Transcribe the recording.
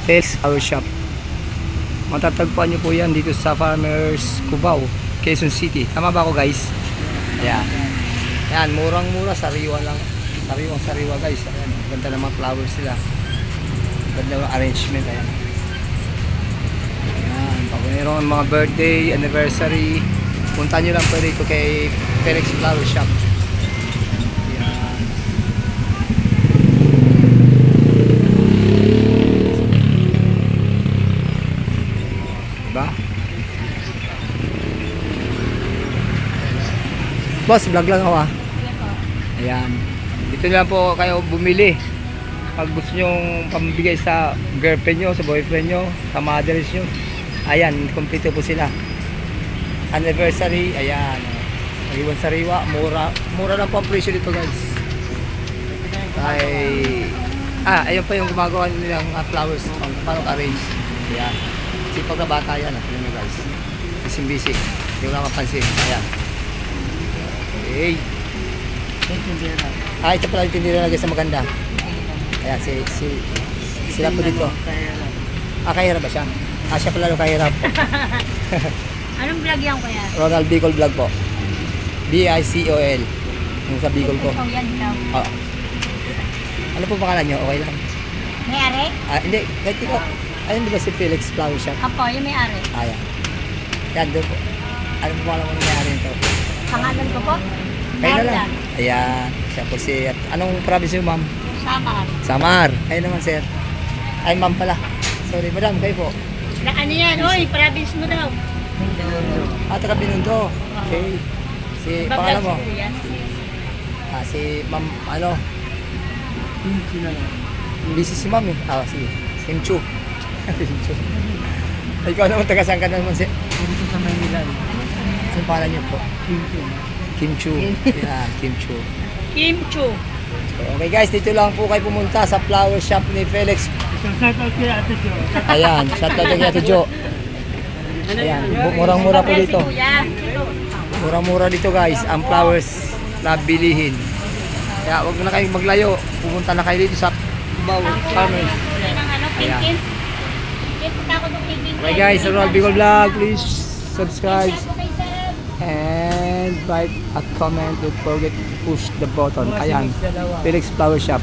Felix Flower Shop. Matatagpuan nyo po yan dito sa Farmers Cubao, Quezon City. Tama ba ako guys? Ayan. Ayan, murang-mura, sariwa lang. Sariwang-sariwa guys. Ayan, ganda ng mga flowers sila. Ganda ng arrangement. Ayan. Ayan, pag mayroong mga birthday, anniversary, punta nyo lang po dito kay Felix Flower Shop. Ayan. Diba? Boss, vlog lang ako ah. Ayan. Dito na po kayo bumili. Pag gusto nyong pambigay sa girlfriend nyo, sa boyfriend nyo, sa mothers nyo. Ayan, kompleto po sila. Anniversary, ayan. Sariwan sariwa, mura lang po ang presyo dito guys. Ay, ayun pa yung gumagawa nilang flowers, paano arrange. Ayan. Kasi pagkabata yan, tignan nyo guys. Busy. Hindi ko na mapansin. Ayan. Okay. Ito pala yung tindira na guys na maganda. Ayan, sila po dito. Kahirap ba siya? Siya pala yung kahirap po. Anong vlog yan kuya? Ronald Bicol vlog po. B-I-C-O-L. Yung sa Bicol ko. Ikaw yan, ikaw. Ano po pangalan nyo? Okay lang. May-ari? Hindi, kahit ikaw. Ayun di ba si Felix Flower Shop? Apo, yung may-ari. Ayan. Yan doon po. Ano po pangalan mo nangyari nito? Pangalan ko po? Kayo na lang. Ayan. Siya po si... Anong province yung ma'am? Samar. Samar. Kayo naman sir. Ay ma'am pala. Sorry madam, kayo po. Ano yan? Oy, province mo daw. Taga Binondo. Okay. Si pangalan mo? Si ma'am, ano? Busy si ma'am eh. Sige. Kim Chu. Ikaw naman taga saan ka naman si? Dito sa Manila. Anong pangalan niyo po? Kim Chu. Yeah, Kim Chu. Kim Chu. Okay guys, dito lang po kayo pumunta sa flower shop ni Felix. Shoutout kay Ate Jo. Ayan, shoutout kay Ate Jo. Ayan, murang-mura po dito. Murang-mura dito guys, ang flowers na bilihin. Kaya wag na kayong maglayo, pumunta na kayo dito sa Cubao Farmers. Ayan. Okay guys, Ronald Bicol Vlog, please subscribe and like at comment. Don't forget to push the button. Ayan, Felix Flower Shop.